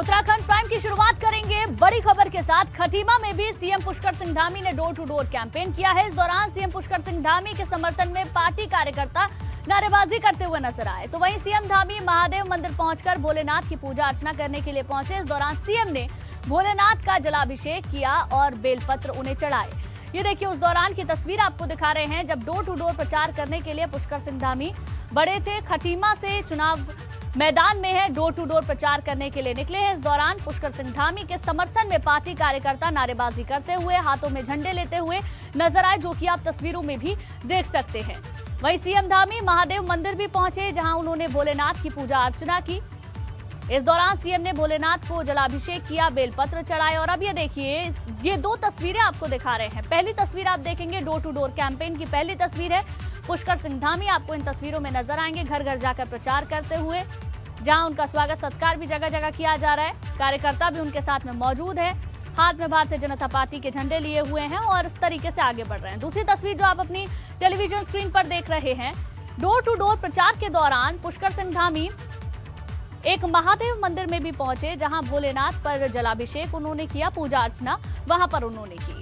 Uttarakhand prime की शुरुआत करेंगे बड़ी खबर के साथ। खटीमा में भी सीएम पुष्कर सिंह धामी ने डोर टू डोर कैंपेन किया है। इस दौरान सीएम पुष्कर सिंह धामी के समर्थन में पार्टी कार्यकर्ता नारेबाजी करते हुए नजर आए। तो वहीं सीएम धामी महादेव मंदिर पहुंचकर भोलेनाथ की पूजा अर्चना करने के लिए पहुंचे। इस दौरान सीएम ने भोलेनाथ का जलाभिषेक किया और बेलपत्र उन्हें चढ़ाए। ये देखिए उस दौरान की तस्वीर आपको दिखा रहे हैं जब डोर टू डोर प्रचार करने के लिए पुष्कर सिंह धामी बड़े थे। खटीमा से चुनाव मैदान में है, डोर टू डोर प्रचार करने के लिए निकले हैं। इस दौरान पुष्कर सिंह धामी के समर्थन में पार्टी कार्यकर्ता नारेबाजी करते हुए हाथों में झंडे लेते हुए नजर आए, जो कि आप तस्वीरों में भी देख सकते हैं। वहीं सीएम धामी महादेव मंदिर भी पहुंचे, जहां उन्होंने भोलेनाथ की पूजा अर्चना की। इस दौरान सीएम ने भोलेनाथ को जलाभिषेक किया, बेलपत्र चढ़ाए। और अब ये देखिए, ये दो तस्वीरें आपको दिखा रहे हैं। पहली तस्वीर आप देखेंगे डोर टू डोर कैंपेन की पहली तस्वीर है। पुष्कर सिंह धामी आपको इन तस्वीरों में नजर आएंगे घर घर जाकर प्रचार करते हुए, जहां उनका स्वागत सत्कार भी जगह जगह किया जा रहा है। कार्यकर्ता भी उनके साथ में मौजूद है, हाथ में भारतीय जनता पार्टी के झंडे लिए हुए हैं और इस तरीके से आगे बढ़ रहे हैं। दूसरी तस्वीर जो आप अपनी टेलीविजन स्क्रीन पर देख रहे हैं, डोर टू डोर प्रचार के दौरान पुष्कर सिंह धामी एक महादेव मंदिर में भी पहुंचे, जहां भोलेनाथ पर जलाभिषेक उन्होंने किया, पूजा अर्चना वहां पर उन्होंने की।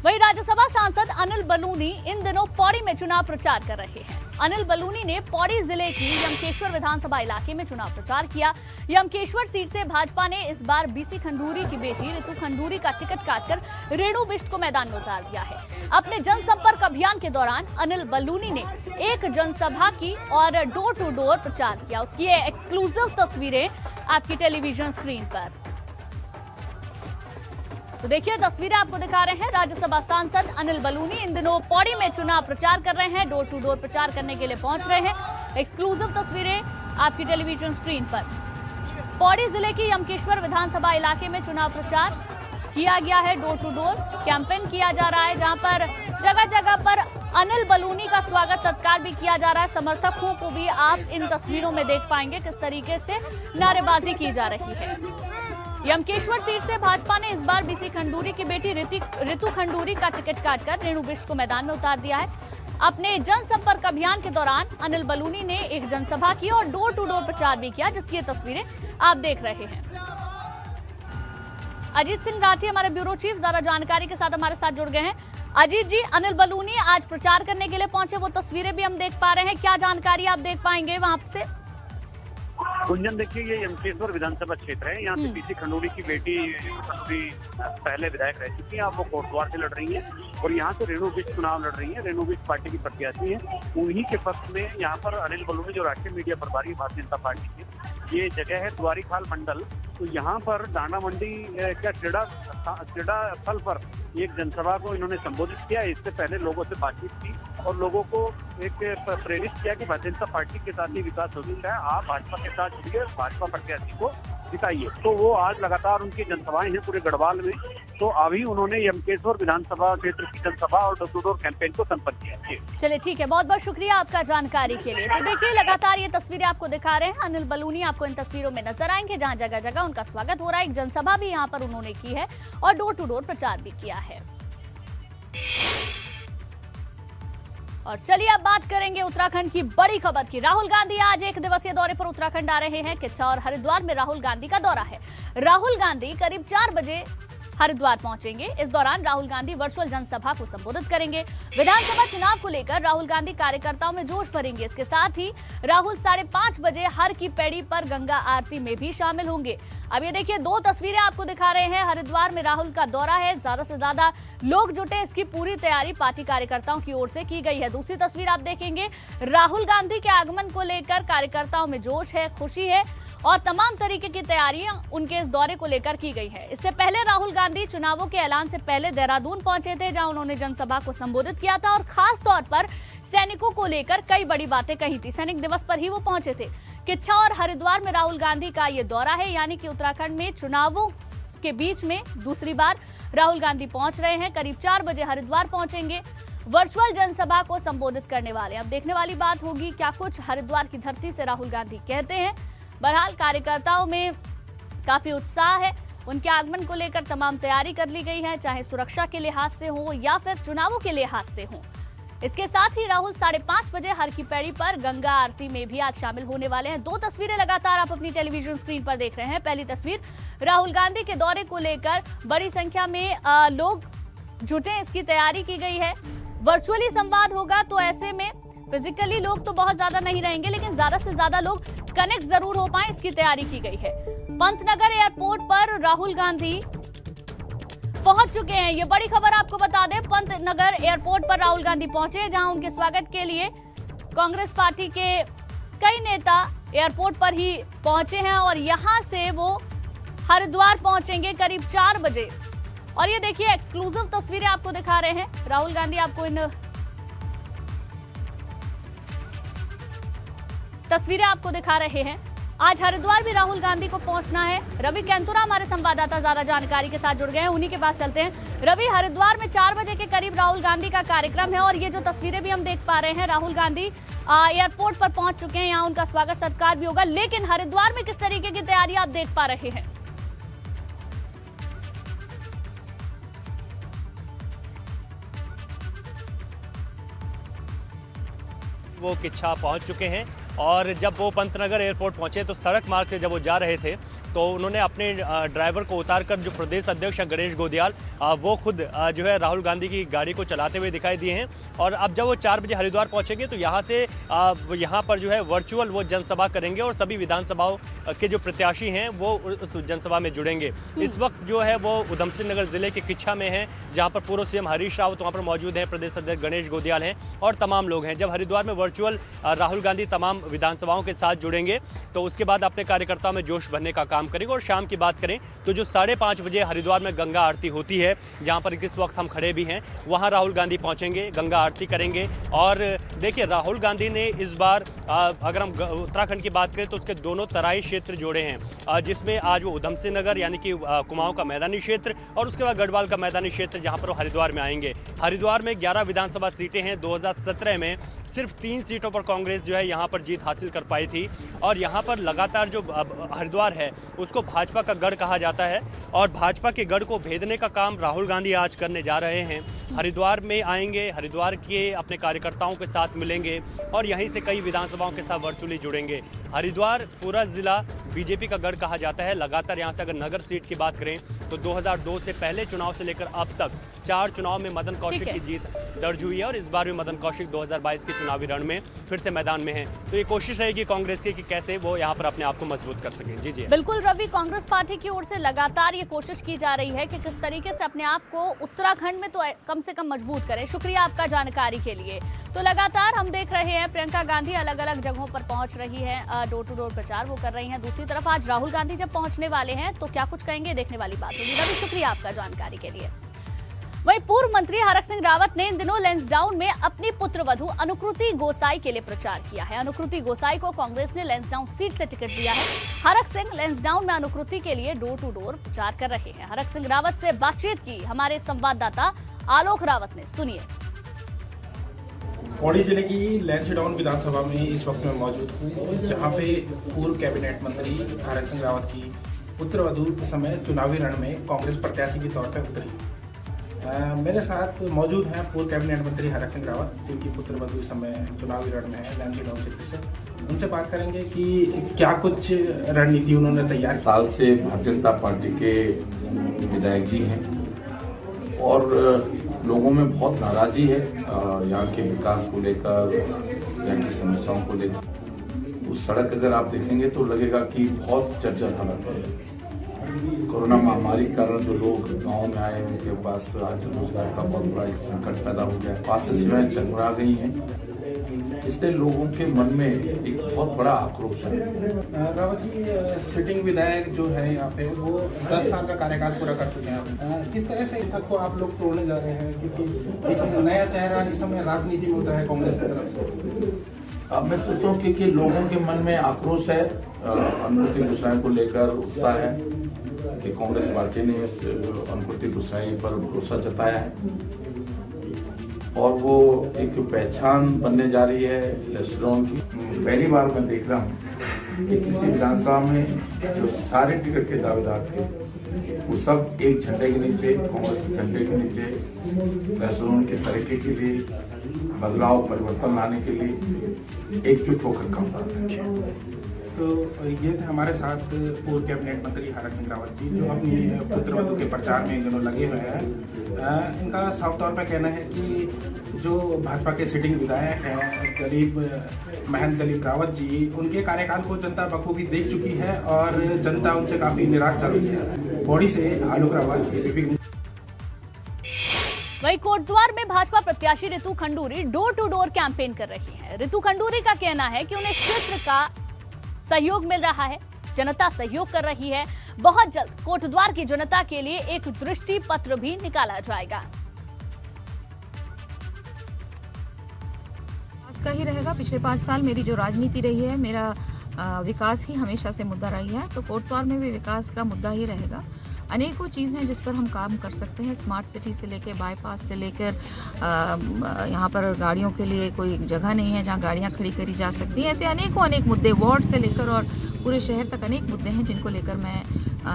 वहीं राज्यसभा सांसद अनिल बलूनी इन दिनों पौड़ी में चुनाव प्रचार कर रहे हैं। अनिल बलूनी ने पौड़ी जिले की यमकेश्वर विधानसभा इलाके में चुनाव प्रचार किया। यमकेश्वर सीट से भाजपा ने इस बार बीसी खंडूरी की बेटी ऋतु खंडूरी का टिकट काटकर रेणु बिष्ट को मैदान में उतार दिया है। अपने जनसंपर्क अभियान के दौरान अनिल बलूनी ने एक जनसभा की और डोर टू डोर प्रचार किया। उसकी एक्सक्लूसिव तस्वीरें आपकी टेलीविजन स्क्रीन पर। तो देखिए तस्वीरें आपको दिखा रहे हैं। राज्यसभा सांसद अनिल बलूनी इन दिनों पौड़ी में चुनाव प्रचार कर रहे हैं, डोर टू डोर प्रचार करने के लिए पहुंच रहे हैं। एक्सक्लूसिव तस्वीरें आपकी टेलीविजन स्क्रीन पर। पौड़ी जिले की यमकेश्वर विधानसभा इलाके में चुनाव प्रचार किया गया है, डोर टू डोर कैंपेन किया जा रहा है, जहां पर जगह जगह पर अनिल बलूनी का स्वागत सत्कार भी किया जा रहा है। समर्थकों को भी आप इन तस्वीरों में देख पाएंगे किस तरीके से नारेबाजी की जा रही है। यमकेश्वर सीट से भाजपा ने इस बार बीसी खंडूरी की बेटी ऋतु खंडूरी का टिकट काटकर रेणु बिष्ट को मैदान में उतार दिया है। अपने जनसंपर्क अभियान के दौरान अनिल बलूनी ने एक जनसभा की और डोर टू डोर प्रचार भी किया, जिसकी ये तस्वीरें आप देख रहे हैं। अजीत सिंह राठी हमारे ब्यूरो चीफ ज्यादा जानकारी के साथ हमारे साथ जुड़ गए हैं। अजीत जी, अनिल बलूनी आज प्रचार करने के लिए पहुंचे, वो तस्वीरें भी हम देख पा रहे हैं, क्या जानकारी आप देख पाएंगे वहां से? गुंजन, देखिए ये यमकेश्वर विधानसभा क्षेत्र है। यहाँ से बीसी खंडूरी की बेटी खंडूरी पहले विधायक रह चुकी है, अब वो कोटद्वार से लड़ रही हैं और यहाँ से रेणु बिष्ट चुनाव लड़ रही है। रेणु बिष्ट पार्टी की प्रत्याशी है। उन्हीं के पक्ष में यहाँ पर अनिल बलूनी जो राष्ट्रीय मीडिया प्रभारी है भारतीय जनता पार्टी की, ये जगह है द्वारीखाल मंडल। तो यहाँ पर डांडा मंडी क्या क्रीड़ा स्थल पर एक जनसभा को इन्होंने संबोधित किया। इससे पहले लोगों से बातचीत की और लोगों को एक प्रेरित किया कि भारतीय जनता पार्टी के साथ ही विकास हो सकता है, आप भाजपा के साथ जुड़िए, भाजपा प्रत्याशी को जिताइए। तो वो आज लगातार उनकी जनसभाएं हैं पूरे गढ़वाल में। तो अभी उन्होंने यमकेश्वर विधानसभा क्षेत्र की जनसभा और डोर टू डोर कैंपेन को संपन्न किया। चलिए ठीक है, बहुत बहुत शुक्रिया आपका जानकारी के लिए। तो देखिए लगातार ये तस्वीरें आपको दिखा रहे हैं। अनिल बलूनी आपको इन तस्वीरों में नजर आएंगे, जहां जगह जगह उनका स्वागत हो रहा है। एक जनसभा भी यहाँ पर उन्होंने की है और डोर टू डोर प्रचार भी किया है। और चलिए अब बात करेंगे उत्तराखंड की बड़ी खबर की। राहुल गांधी आज एक दिवसीय दौरे पर उत्तराखंड आ रहे हैं। किच्छा और हरिद्वार में राहुल गांधी का दौरा है। राहुल गांधी करीब 4 बजे हरिद्वार पहुंचेंगे। इस दौरान राहुल गांधी वर्चुअल जनसभा को संबोधित करेंगे। विधानसभा चुनाव को लेकर राहुल गांधी कार्यकर्ताओं में जोश भरेंगे। इसके साथ ही राहुल 5:30 बजे हर की पैड़ी पर गंगा आरती में भी शामिल होंगे। अब ये देखिए दो तस्वीरें आपको दिखा रहे हैं। हरिद्वार में राहुल का दौरा है, ज्यादा से ज्यादा लोग जुटे, इसकी पूरी तैयारी पार्टी कार्यकर्ताओं की ओर से की गई है। दूसरी तस्वीर आप देखेंगे, राहुल गांधी के आगमन को लेकर कार्यकर्ताओं में जोश है, खुशी है और तमाम तरीके की तैयारियां उनके इस दौरे को लेकर की गई है। इससे पहले राहुल गांधी चुनावों के ऐलान से पहले देहरादून पहुंचे थे, जहां उन्होंने जनसभा को संबोधित किया था और खास तौर पर सैनिकों को लेकर कई बड़ी बातें कही थी। सैनिक दिवस पर ही वो पहुंचे थे। किच्छा और हरिद्वार में राहुल गांधी का ये दौरा है, यानी कि उत्तराखंड में चुनावों के बीच में दूसरी बार राहुल गांधी पहुंच रहे हैं। करीब 4 बजे हरिद्वार पहुंचेंगे, वर्चुअल जनसभा को संबोधित करने वाले। अब देखने वाली बात होगी क्या कुछ हरिद्वार की धरती से राहुल गांधी कहते हैं। बहरहाल कार्यकर्ताओं में काफी उत्साह है, उनके आगमन को लेकर तमाम तैयारी कर ली गई है, चाहे सुरक्षा के लिहाज से हो या फिर चुनावों के लिहाज से हो। इसके साथ ही राहुल 5:30 बजे हर की पैड़ी पर गंगा आरती में भी आज शामिल होने वाले हैं। 2 तस्वीरें लगातार आप अपनी टेलीविजन स्क्रीन पर देख रहे हैं। पहली तस्वीर राहुल गांधी के दौरे को लेकर बड़ी संख्या में लोग जुटे, इसकी तैयारी की गई है। वर्चुअली संवाद होगा, तो ऐसे में फिजिकली लोग तो बहुत ज्यादा नहीं रहेंगे, लेकिन ज्यादा से ज्यादा लोग कनेक्ट जरूर हो पाए, इसकी तैयारी की गई है। पंतनगर एयरपोर्ट पर राहुल गांधी पहुंच चुके हैं। ये बड़ी खबर आपको बता दें, पंतनगर एयरपोर्ट पर राहुल गांधी पहुंचे, जहां उनके स्वागत के लिए कांग्रेस पार्टी के कई नेता एयरपोर्ट पर ही पहुंचे हैं और यहां से वो हरिद्वार पहुंचेंगे करीब 4 बजे। और ये देखिए एक्सक्लूसिव तस्वीरें आपको दिखा रहे हैं। राहुल गांधी आपको इन तस्वीरें आपको दिखा रहे हैं। आज हरिद्वार भी राहुल गांधी को पहुंचना है। रवि कैंतुरा हमारे संवाददाता ज्यादा जानकारी के साथ जुड़ गए हैं, उन्हीं के पास चलते हैं। रवि, हरिद्वार में 4 बजे के करीब राहुल गांधी का कार्यक्रम है और ये जो तस्वीरें भी हम देख पा रहे हैं, राहुल गांधी एयरपोर्ट पर पहुंच चुके हैं। यहाँ उनका स्वागत सत्कार भी होगा, लेकिन हरिद्वार में किस तरीके की तैयारी आप देख पा रहे हैं? वो किच्छा पहुंच चुके हैं और जब वो पंतनगर एयरपोर्ट पहुंचे तो सड़क मार्ग से जब वो जा रहे थे तो उन्होंने अपने ड्राइवर को उतारकर जो प्रदेश अध्यक्ष गणेश गोदियाल वो खुद जो है राहुल गांधी की गाड़ी को चलाते हुए दिखाई दिए हैं। और अब जब वो 4 बजे हरिद्वार पहुंचेंगे तो यहाँ से यहाँ पर जो है वर्चुअल वो जनसभा करेंगे और सभी विधानसभाओं के जो प्रत्याशी हैं वो उस जनसभा में जुड़ेंगे। इस वक्त जो है वो उधम सिंह नगर जिले के किच्छा में है, जहाँ पर पूर्व सीएम हरीश रावत वहाँ पर मौजूद हैं, प्रदेश अध्यक्ष गणेश गोदियाल हैं और तमाम लोग हैं। जब हरिद्वार में वर्चुअल राहुल गांधी तमाम विधानसभाओं के साथ जुड़ेंगे तो उसके बाद अपने कार्यकर्ताओं में जोश भरने का काम करेंगे। और शाम की बात करें तो जो 5:30 बजे हरिद्वार में गंगा आरती होती है, जहां पर किस वक्त हम खड़े भी हैं, वहां राहुल गांधी पहुंचेंगे, गंगा आरती करेंगे। और देखिए राहुल गांधी ने इस बार अगर हम उत्तराखंड की बात करें तो उसके दोनों तराई क्षेत्र जोड़े हैं, जिसमें आज वो उधम सिंह नगर यानी कि कुमाऊं का मैदानी क्षेत्र और उसके बाद गढ़वाल का मैदानी क्षेत्र, जहां पर वो हरिद्वार में आएंगे। हरिद्वार में 11 विधानसभा सीटें हैं। 2017 में सिर्फ 3 सीटों पर कांग्रेस जो है यहाँ पर जीत हासिल कर पाई थी और यहाँ पर लगातार जो हरिद्वार है उसको भाजपा का गढ़ कहा जाता है और भाजपा के गढ़ को भेदने का काम राहुल गांधी आज करने जा रहे हैं। हरिद्वार में आएंगे, हरिद्वार के अपने कार्यकर्ताओं के साथ मिलेंगे और यहीं से कई विधानसभाओं के साथ वर्चुअली जुड़ेंगे। हरिद्वार पूरा जिला बीजेपी का गढ़ कहा जाता है। लगातार यहाँ से अगर नगर सीट की बात करें तो 2002 से पहले चुनाव से लेकर अब तक 4 चुनाव में मदन कौशिक की जीत दर्ज हुई है और इस बार भी मदन कौशिक 2022 के चुनावी रण में फिर से मैदान में है। तो ये कोशिश रहेगी कांग्रेस की कि कैसे वो यहाँ पर अपने आप को मजबूत कर सकें। जी जी बिल्कुल रवि, कांग्रेस पार्टी की ओर से लगातार ये कोशिश की जा रही है कि किस तरीके से अपने आप को उत्तराखंड में तो कम से कम मजबूत करें। शुक्रिया आपका जानकारी के लिए। तो लगातार हम देख रहे हैं प्रियंका गांधी अलग अलग जगहों पर पहुंच रही है, डोर टू डोर प्रचार वो कर रही हैं। दूसरी तरफ आज राहुल गांधी जब पहुंचने वाले हैं तो क्या कुछ कहेंगे, देखने वाली बात होगी। रवि शुक्रिया आपका जानकारी के लिए। वहीं पूर्व मंत्री हरक सिंह रावत ने इन दिनों लैंसडाउन में अपनी पुत्रवधू अनुकृति गोसाई के लिए प्रचार किया है। अनुकृति गोसाई को कांग्रेस ने लैंसडाउन सीट से टिकट दिया है। हरक सिंह लैंसडाउन में अनुकृति के लिए डोर टू डोर प्रचार कर रहे हैं। हरक सिंह रावत से बातचीत की हमारे संवाददाता आलोक रावत ने, सुनिए। पौड़ी जिले की लैंसडाउन विधानसभा में इस वक्त मैं मौजूद हूँ, जहाँ पे पूर्व कैबिनेट मंत्री हरक सिंह रावत की पुत्रवधू इस समय चुनावी रण में कांग्रेस प्रत्याशी के तौर पर उतरी। मेरे साथ मौजूद हैं पूर्व कैबिनेट मंत्री हरक सिंह रावत, जिनकी पुत्रवधू इस समय चुनावी रण में है लैंसडाउन क्षेत्र से। उनसे बात करेंगे कि क्या कुछ रणनीति उन्होंने तैयार की। साल से भारतीय जनता पार्टी के विधायक जी हैं और लोगों में बहुत नाराजगी है यहाँ के विकास को लेकर, यहाँ की समस्याओं को लेकर। उस सड़क अगर आप देखेंगे तो लगेगा कि बहुत जर्जर हालत है। कोरोना महामारी के कारण जो लोग गांव में आए उनके पास आज रोजगार का बहुत बड़ा एक संकट पैदा हो गया, स्वास्थ्य सेवाएं चरमरा गई हैं, इसलिए लोगों के मन में एक बहुत बड़ा आक्रोश है। रावत जी, सिटिंग विधायक जो है यहाँ पे वो 10 साल का कार्यकाल पूरा कर चुके हैं। किस तरह से तक को आप लोग तोड़ने जा रहे हैं, क्योंकि एक नया चेहरा इस समय राजनीति में उतरा है कांग्रेस की तरफ से। अब मैं सोचता हूँ कि लोगों के मन में आक्रोश है, अनुकृति गोसाई को लेकर उत्साह है कि कांग्रेस पार्टी ने अनुकृति गोसाई पर भरोसा जताया है और वो एक पहचान बनने जा रही है लैंसडाउन की। पहली बार मैं देख रहा हूँ कि किसी विधानसभा में जो सारे टिकट के दावेदार थे वो सब एक झंडे के नीचे, कांग्रेस के झंडे के नीचे महसूल के तरीके के लिए, बदलाव परिवर्तन लाने के लिए एकजुट होकर काम कर रहे हैं। तो ये थे हमारे साथ पूर्व कैबिनेट मंत्री हरक सिंह रावत जी, जो अपनी पुत्रवधू के प्रचार में इन दिनों लगे हुए हैं। इनका साफ तौर पर कहना है कि जो भाजपा के सिटिंग विधायक हैं महंत दिलीप रावत जी, उनके कार्यकाल को जनता बखूबी देख चुकी है और जनता उनसे काफी निराश चल रही है। बॉडी से आलोक रावत, एबीपी। वहीं कोटद्वार में भाजपा प्रत्याशी Ritu Khanduri door to door campaign कर रही हैं। रितु खंडूरी का कहना है कि उन्हें क्षेत्र का सहयोग मिल रहा है, जनता सहयोग कर रही है। बहुत जल्द कोटद्वार की जनता के लिए एक दृष्टि पत्र भी निकाला जाएगा। का ही रहेगा। पिछले 5 साल मेरी जो राजनीति रही है, मेरा विकास ही हमेशा से मुद्दा रही है, तो कोटद्वार में भी विकास का मुद्दा ही रहेगा। अनेकों चीज़ें हैं जिस पर हम काम कर सकते हैं, स्मार्ट सिटी से लेकर बाईपास से लेकर यहाँ पर गाड़ियों के लिए कोई जगह नहीं है जहाँ गाड़ियाँ खड़ी करी जा सकती हैं। ऐसे अनेक मुद्दे, वार्ड से लेकर और पूरे शहर तक अनेक मुद्दे हैं जिनको लेकर मैं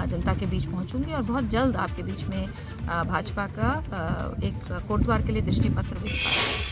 जनता के बीच पहुँचूंगी और बहुत जल्द आपके बीच में भाजपा का एक कोटद्वार के लिए दृष्टि पत्र भी निकालूंगी।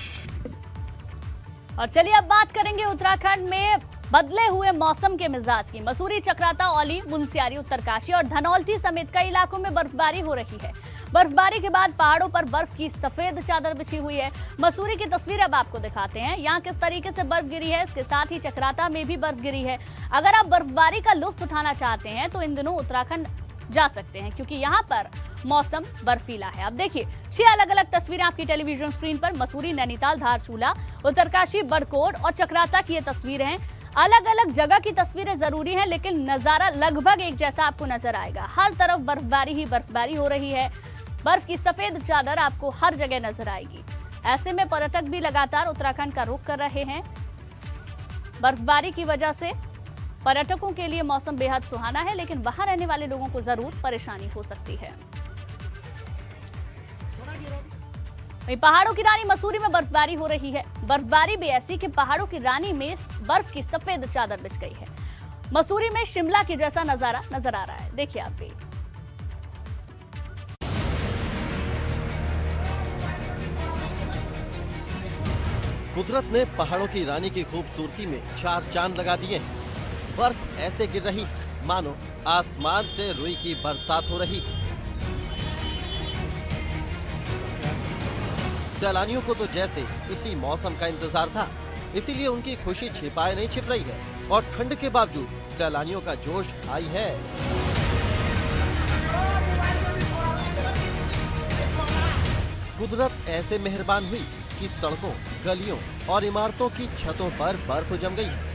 और चलिए अब बात करेंगे उत्तराखंड में बदले हुए मौसम के मिजाज की। मसूरी, चक्राता, औली, मुनस्यारी, उत्तरकाशी और धनौल्टी समेत कई इलाकों में बर्फबारी हो रही है। बर्फबारी के बाद पहाड़ों पर बर्फ की सफेद चादर बिछी हुई है। मसूरी की तस्वीर अब आपको दिखाते हैं, यहाँ किस तरीके से बर्फ गिरी है। इसके साथ ही चक्राता में भी बर्फ गिरी है। अगर आप बर्फबारी का लुत्फ उठाना चाहते हैं तो इन दिनों उत्तराखंड जा सकते हैं, क्योंकि यहाँ पर मौसम बर्फीला है। अब देखिए 6 अलग अलग तस्वीरें आपकी टेलीविजन स्क्रीन पर। मसूरी, नैनीताल, धारचूला, उत्तरकाशी, बड़कोट और चक्राता की ये तस्वीरें हैं। अलग अलग जगह की तस्वीरें जरूरी हैं, लेकिन नजारा लगभग एक जैसा आपको नजर आएगा। हर तरफ बर्फबारी ही बर्फबारी हो रही है। बर्फ की सफेद चादर आपको हर जगह नजर आएगी। ऐसे में पर्यटक भी लगातार उत्तराखंड का रुख कर रहे हैं। बर्फबारी की वजह से पर्यटकों के लिए मौसम बेहद सुहाना है, लेकिन वहां रहने वाले लोगों को जरूर परेशानी हो सकती है। पहाड़ों की रानी मसूरी में बर्फबारी हो रही है। बर्फबारी भी ऐसी कि पहाड़ों की रानी में बर्फ की सफेद चादर बिछ गई है। मसूरी में शिमला के जैसा नजारा नजर आ रहा है, देखिए आप भी। कुदरत ने पहाड़ों की रानी की खूबसूरती में 4 चांद लगा दिए हैं। बर्फ ऐसे गिर रही मानो आसमान से रुई की बरसात हो रही। सैलानियों को तो जैसे इसी मौसम का इंतजार था, इसीलिए उनकी खुशी छिपाए नहीं छिप रही है और ठंड के बावजूद सैलानियों का जोश हाई है। कुदरत ऐसे मेहरबान हुई कि सड़कों, गलियों और इमारतों की छतों पर बर्फ जम गई है।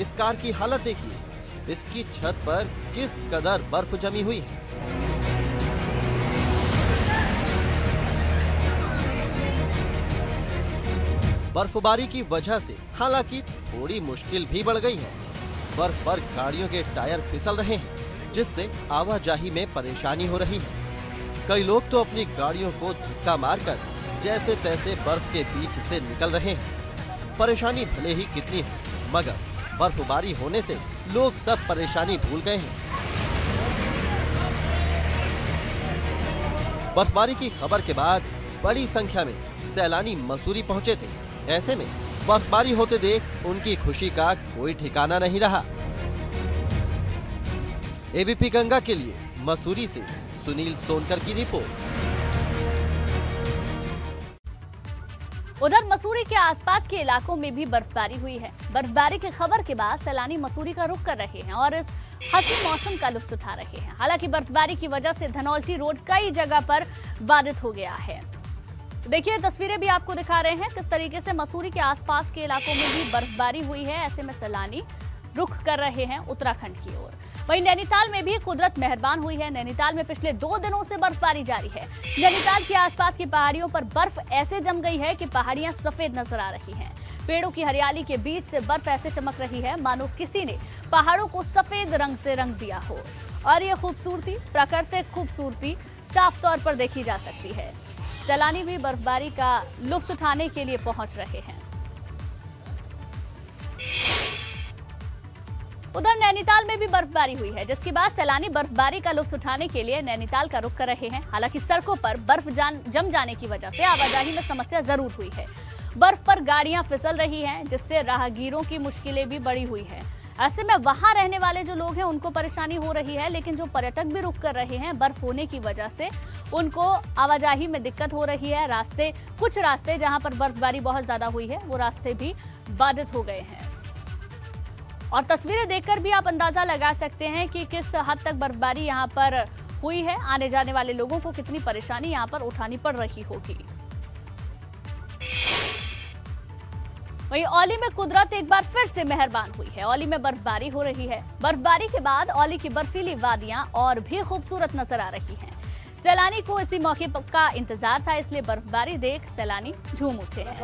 इस कार की हालत देखिए, इसकी छत पर किस कदर बर्फ जमी हुई है। बर्फबारी की वजह से हालांकि थोड़ी मुश्किल भी बढ़ गई है। बर्फ पर गाड़ियों के टायर फिसल रहे हैं, जिससे आवाजाही में परेशानी हो रही है। कई लोग तो अपनी गाड़ियों को धक्का मारकर जैसे तैसे बर्फ के बीच से निकल रहे हैं। परेशानी भले ही कितनी है, मगर बर्फबारी होने से लोग सब परेशानी भूल गए हैं। बर्फबारी की खबर के बाद बड़ी संख्या में सैलानी मसूरी पहुंचे थे। ऐसे में बर्फबारी होते देख उनकी खुशी का कोई ठिकाना नहीं रहा। एबीपी गंगा के लिए मसूरी से सुनील सोनकर की रिपोर्ट। उधर मसूरी के आसपास के इलाकों में भी बर्फबारी हुई है। बर्फबारी की खबर के बाद सैलानी मसूरी का रुख कर रहे हैं और इस हसीन मौसम का लुत्फ उठा रहे हैं। हालांकि बर्फबारी की वजह से धनौल्टी रोड कई जगह पर बाधित हो गया है। देखिए तस्वीरें भी आपको दिखा रहे हैं किस तरीके से मसूरी के आसपास के इलाकों में भी बर्फबारी हुई है। ऐसे में सैलानी रुख कर रहे हैं उत्तराखंड की ओर। वहीं नैनीताल में भी कुदरत मेहरबान हुई है। नैनीताल में पिछले 2 दिनों से बर्फबारी जारी है। नैनीताल के आसपास की पहाड़ियों पर बर्फ ऐसे जम गई है कि पहाड़ियां सफेद नजर आ रही हैं। पेड़ों की हरियाली के बीच से बर्फ ऐसे चमक रही है मानो किसी ने पहाड़ों को सफेद रंग से रंग दिया हो। और ये खूबसूरती, प्राकृतिक खूबसूरती साफ तौर पर देखी जा सकती है। सैलानी भी बर्फबारी का लुत्फ उठाने के लिए पहुंच रहे हैं। उधर नैनीताल में भी बर्फबारी हुई है, जिसके बाद सैलानी बर्फबारी का लुत्फ उठाने के लिए नैनीताल का रुख कर रहे हैं। हालांकि सड़कों पर बर्फ जम जाने की वजह से आवाजाही में समस्या जरूर हुई है। बर्फ पर गाड़ियां फिसल रही हैं, जिससे राहगीरों की मुश्किलें भी बढ़ी हुई है। ऐसे में वहां रहने वाले जो लोग हैं उनको परेशानी हो रही है, लेकिन जो पर्यटक भी रुक कर रहे हैं बर्फ होने की वजह से उनको आवाजाही में दिक्कत हो रही है। कुछ रास्ते जहां पर बर्फबारी बहुत ज्यादा हुई है वो रास्ते भी बाधित हो गए हैं। और तस्वीरें देखकर भी आप अंदाजा लगा सकते हैं कि किस हद तक बर्फबारी यहां पर हुई है। आने जाने वाले लोगों को कितनी परेशानी यहां पर उठानी पड़ रही होगी। वहीं औली में कुदरत एक बार फिर से मेहरबान हुई है। औली में बर्फबारी हो रही है। बर्फबारी के बाद औली की बर्फीली वादियां और भी खूबसूरत नजर आ रही हैं। सैलानी को इसी मौके का इंतजार था, इसलिए बर्फबारी देख सैलानी झूम उठे हैं।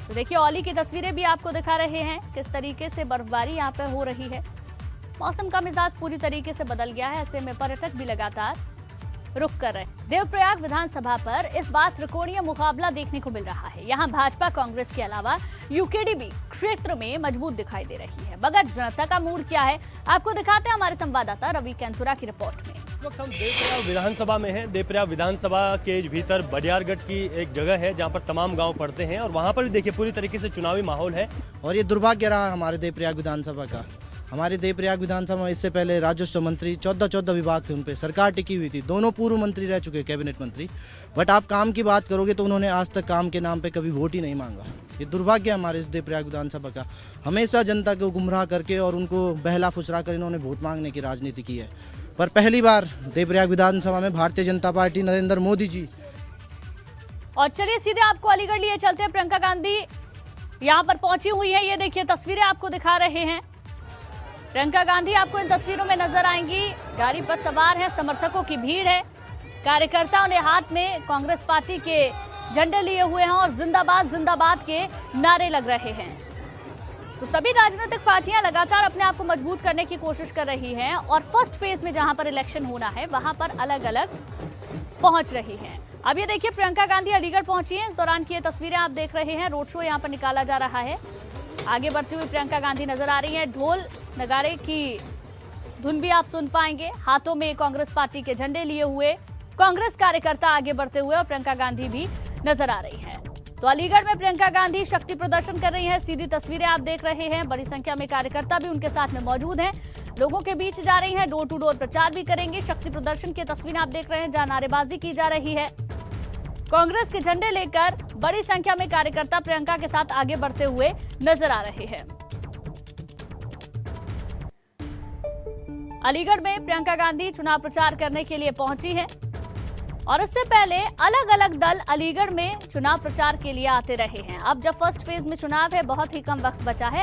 तो देखिए औली की तस्वीरें भी आपको दिखा रहे हैं किस तरीके से बर्फबारी यहाँ पे हो रही है। मौसम का मिजाज पूरी तरीके से बदल गया है, ऐसे में पर्यटक भी लगातार रुक कर रहे हैं। देवप्रयाग विधानसभा पर इस बार त्रिकोणीय मुकाबला देखने को मिल रहा है। यहाँ भाजपा कांग्रेस के अलावा यूकेडी भी क्षेत्र में मजबूत दिखाई दे रही है। मगर जनता का मूड क्या है आपको दिखाते हैं हमारे संवाददाता रवि कैंथुरा की रिपोर्ट में। इस वक्त हम देवप्रयाग विधानसभा में हैं। देवप्रयाग विधानसभा के भीतर बडियारगढ़ की एक जगह है जहां पर तमाम गांव पड़ते हैं और वहां पर भी देखिए पूरी तरीके से चुनावी माहौल है। और ये दुर्भाग्य रहा हमारे देवप्रयाग विधानसभा का। हमारे देवप्रयाग विधानसभा में इससे पहले राजस्व मंत्री 14 विभाग थे, उन पे सरकार टिकी हुई थी। दोनों पूर्व मंत्री रह चुके कैबिनेट मंत्री, बट आप काम की बात करोगे तो उन्होंने आज तक काम के नाम पे कभी वोट ही नहीं मांगा। ये दुर्भाग्य है हमारे इस देवप्रयाग विधानसभा का। हमेशा जनता को गुमराह करके और उनको बहला फुसरा कर इन्होंने वोट मांगने की राजनीति की है। पर पहली बार देवप्रयाग विधानसभा में भारतीय जनता पार्टी नरेंद्र मोदी जी। और चलिए सीधे आपको अलीगढ़ लिए चलते हैं। प्रियंका गांधी यहाँ पर पहुंची हुई है। ये देखिए तस्वीरें आपको दिखा रहे हैं। प्रियंका गांधी आपको इन तस्वीरों में नजर आएंगी। गाड़ी पर सवार है, समर्थकों की भीड़ है। कार्यकर्ताओं ने हाथ में कांग्रेस पार्टी के झंडे लिए हुए हैं और जिंदाबाद जिंदाबाद के नारे लग रहे हैं। तो सभी राजनीतिक पार्टियां लगातार अपने आप को मजबूत करने की कोशिश कर रही हैं और फर्स्ट फेज में जहां पर इलेक्शन होना है वहां पर अलग अलग पहुंच रही हैं। अब ये देखिए प्रियंका गांधी अलीगढ़ पहुंची हैं। इस दौरान की ये तस्वीरें आप देख रहे हैं। रोड शो यहां पर निकाला जा रहा है। आगे बढ़ती हुई प्रियंका गांधी नजर आ रही है। ढोल नगाड़े की धुन भी आप सुन पाएंगे। हाथों में कांग्रेस पार्टी के झंडे लिए हुए कांग्रेस कार्यकर्ता आगे बढ़ते हुए और प्रियंका गांधी भी नजर आ रही है। तो अलीगढ़ में प्रियंका गांधी शक्ति प्रदर्शन कर रही हैं। सीधी तस्वीरें आप देख रहे हैं। बड़ी संख्या में कार्यकर्ता भी उनके साथ में मौजूद हैं। लोगों के बीच जा रही हैं। डोर टू डोर प्रचार भी करेंगे। शक्ति प्रदर्शन की तस्वीरें आप देख रहे हैं जहां नारेबाजी की जा रही है। कांग्रेस के झंडे लेकर बड़ी संख्या में कार्यकर्ता प्रियंका के साथ आगे बढ़ते हुए नजर आ रहे हैं। अलीगढ़ में प्रियंका गांधी चुनाव प्रचार करने के लिए पहुंची है और इससे पहले अलग अलग दल अलीगढ़ में चुनाव प्रचार के लिए आते रहे हैं। अब जब फर्स्ट फेज में चुनाव है, बहुत ही कम वक्त बचा है।